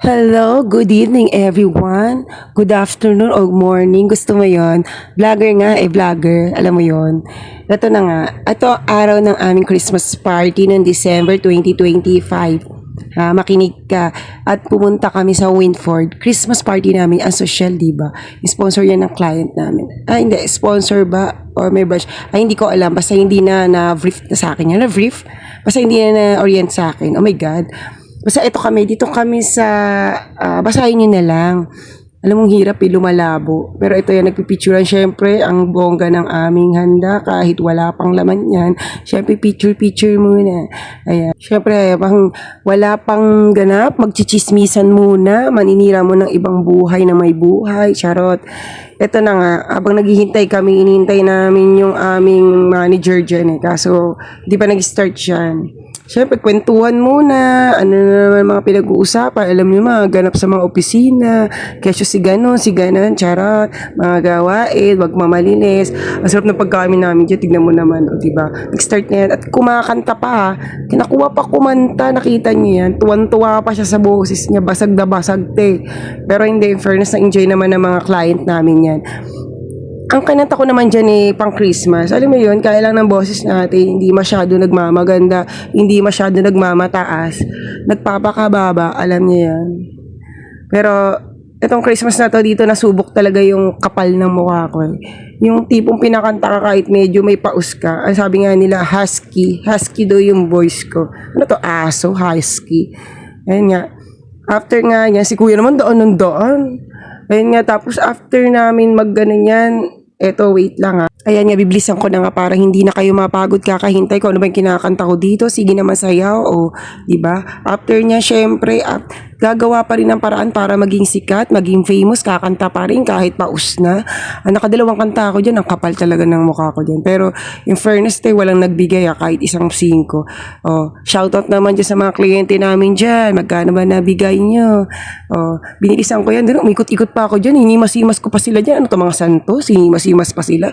Hello, good evening everyone. Good afternoon or morning. Gusto mo yon? Vlogger nga, vlogger. Alam mo yon? Ito na nga. Ito ang araw ng aming Christmas party ng December 2025. Makinig ka. At pumunta kami sa Winford. Christmas party namin ang social, di ba? Sponsor yan ng client namin. Hindi. Sponsor ba? Or may brush? Hindi ko alam. Basta hindi na-brief na sa akin yan. Na-brief? Basta hindi na na-orient sa akin. Oh my God. Basta ito kami, dito kami sa, basahin nyo na lang. Alam mong hirap lumalabo. Pero ito yan, nagpipicturean syempre ang bongga ng aming handa kahit wala pang laman yan. Syempre picture muna. Ayan. Syempre, wala pang ganap, magchichismisan muna, maninira mo ng ibang buhay na may buhay. Charot. Ito na nga, habang naghihintay kami, inihintay namin yung aming manager dyan Kaso, di pa nag-start yan. Siyempre, kwentuhan muna, ano na naman mga pinag-uusapan, alam niyo mga ganap sa mga opisina, kesyo si ganon, charot, mga gawain, wag mamalinis. Ang sarap ng pagkain namin dyan, tignan mo naman, diba? Nag-start na yan, at kumakanta pa, kinakuha pa kumanta, nakita niyo yan, tuwan-tuwa pa siya sa boses niya, basag na basag, Pero hindi, in fairness, na-enjoy naman ng mga client namin yan. Ang kinanta ko naman dyan pang Christmas. Alam mo yun, kaya lang ng boses natin, hindi masyado nagmamaganda, hindi masyado nagmamataas, nagpapakababa, alam niyo yan. Pero, itong Christmas na to, dito nasubok talaga yung kapal ng mukha ko Yung tipong pinakanta ka kahit medyo may paus ka. Ang sabi nga nila, husky daw yung voice ko. Ano to, aso, husky. Ayun nga. After nga yan, si kuya naman doon ng doon. Ayun nga, tapos after namin magganon yan, eto, wait lang Ayan nga, biblisan ko na nga para hindi na kayo mapagod kakahintay ko ano ba yung kinakanta ko dito. Sige naman sayaw o, di ba? After niya, syempre, gagawa pa rin ng paraan para maging sikat, maging famous, kakanta pa rin kahit paus na. Nakadalawang kanta ako dyan, ang kapal talaga ng mukha ko dyan. Pero, in fairness, walang nagbigay kahit isang 5. Shoutout naman dyan sa mga kliyente namin dyan. Magkano ba nabigay nyo? Binilisan ko yan. Umikot-ikot pa ako dyan. Hinimas-himas ko pa sila dyan. Ano to mga santos? Hinimas-himas pa sila.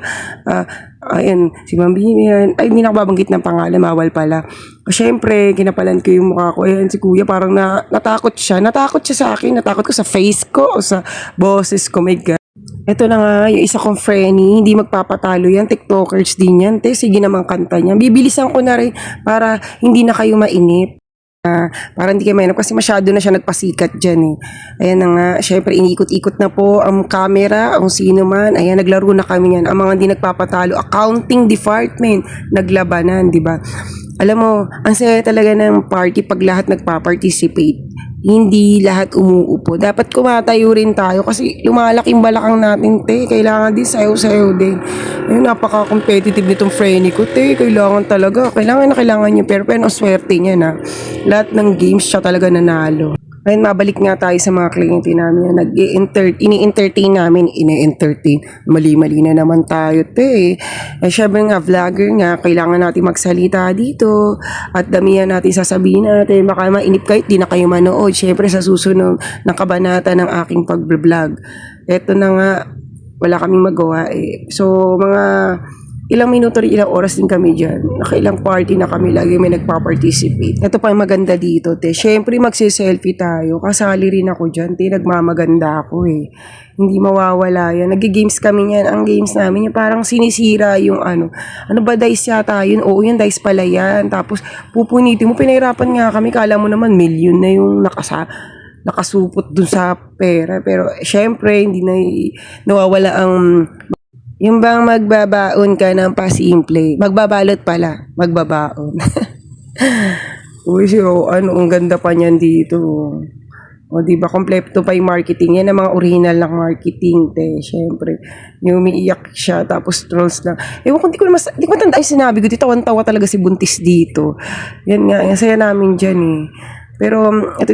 Ayan, si Ma'am Bini yan. Ay, hindi nakababanggit ng pangalan, bawal pala. Siyempre, kinapalan ko yung mukha ko. Ayan, si Kuya, parang natakot siya. Natakot siya sa akin. Natakot ko sa face ko o sa boses ko. My God. Ito na nga, yung isa kong frenny, hindi magpapatalo yan. TikTokers din yan. Sige naman kanta niya. Bibilisan ko na rin para hindi na kayo mainip. Para hindi kayo mainap kasi masyado na siya nagpasikat dyan Ayan na nga, syempre iniikot-ikot na po ang camera, ang sino man. Ayan, naglaro na kami yan. Ang mga hindi nagpapatalo, accounting department, naglabanan, di ba? Alam mo, ang saya talaga ng party pag lahat nagpa-participate. Hindi lahat umuupo. Dapat kumatayo rin tayo kasi lumalaking balakang natin, Kailangan din sayo-sayo din. Ayun, napaka-competitive nitong friendly ko, Kailangan talaga. Kailangan niyo. Pero ang swerte niya lahat ng games siya talaga nanalo. Ayun, mabalik nga tayo sa mga kliyente namin na ini-entertain namin, Mali-mali na naman tayo, syempre nga, vlogger nga, kailangan natin magsalita dito at damihan natin sasabihin natin. Baka mainip kayo, di na kayo manood. Syempre, sa susunod ng kabanata ng aking pag-vlog. Eto na nga, wala kaming magawa So, mga ilang minuto rin, ilang oras din kami dyan. Nakailang party na kami, lagi may nagpa-participate. Ito pa yung maganda dito, Siyempre, magsiselfie tayo. Kasali rin ako dyan, nagmamaganda ako, Hindi mawawala yan. Nag-games kami yan. Ang games namin, yung parang sinisira yung ano ba, dice yata yun? Oo, yung dice pala yan. Tapos, pupunitin mo, pinahirapan nga kami. Kala mo naman, million na yung nakasupot dun sa pera. Pero, syempre, hindi na nawawala ang yung bang magbabaon ka ng pasimple. Magbabalot pala. Magbabaon. Uy, ang ganda pa niyan dito. Diba, kompleto pa yung marketing. Yan ang mga original ng marketing, Siyempre, yung umiiyak siya, tapos trolls lang. Ewan ko, di ko matanda yung sinabi ko. Tawan-tawa talaga si Buntis dito. Yan nga, yung saya namin dyan, Pero, ito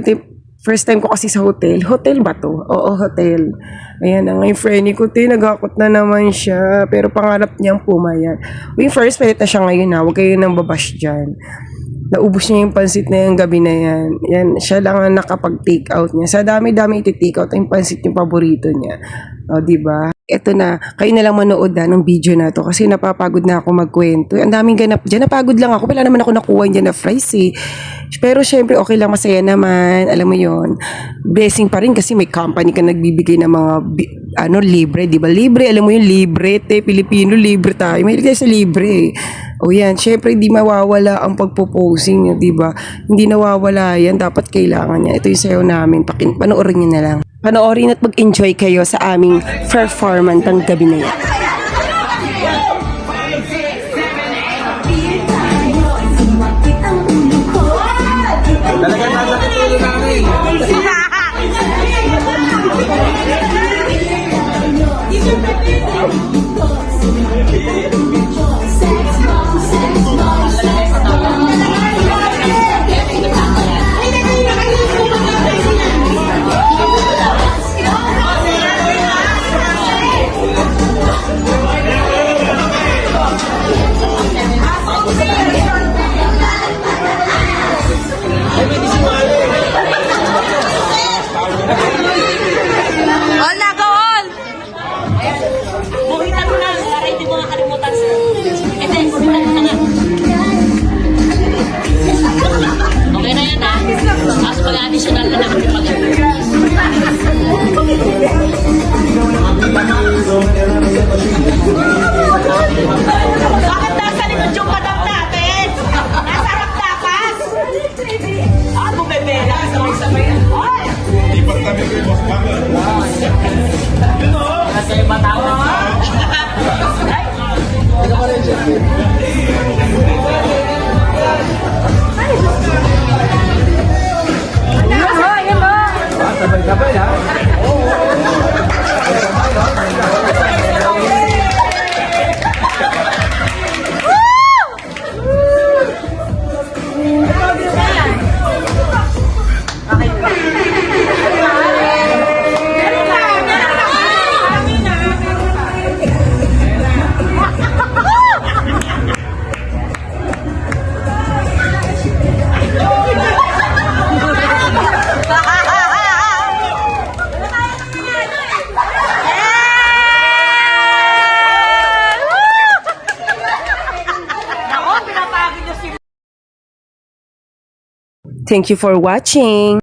first time ko kasi sa hotel. Hotel ba to? Oo, hotel. Ayan, ang friend ko, nagakot na naman siya. Pero pangarap niyang pumayat. Yung first palit na siya ngayon Huwag kayo nang babash dyan. Naubos niya yung pansit na yung gabi na yan. Yan, siya lang ang nakapag-take out niya. Sa dami-dami iti-take out yung pansit yung paborito niya. Diba? eto na, kayo na lang manood ng video na to kasi napapagod na ako magkwento. Ang daming ganap dyan. Napagod lang ako. Wala naman ako nakuha dyan na fries eh. Pero syempre, okay lang, masaya naman. Alam mo yon, blessing pa rin kasi may company ka nagbibigay ng mga libre, di ba? Libre, alam mo yung libre, Pilipino, libre tayo. Mahilig tayo sa libre eh. O yan, syempre, di mawawala ang pagpo-posing, di ba? Hindi nawawala yan. Dapat kailangan niya. Ito yung sayo namin. Panoorin niyo na lang. Panoorin at mag-enjoy kayo sa aming performance ng gabi na yan. Talaga nasa ulo namin. All na, go all! Buhitan mo na, para hindi mo makalimutan sa... Hindi, buhitan mo na nga. Okay na yan ha? Tapos pag-additional na namin pag bakit nasa likod yung madam natin? Nasa harap dapat? Bumebela, sabay-sabay yan. Ipat kami ko yung mas bagal. Kasi yung batawa. Sabay-sabay ha? Thank you for watching.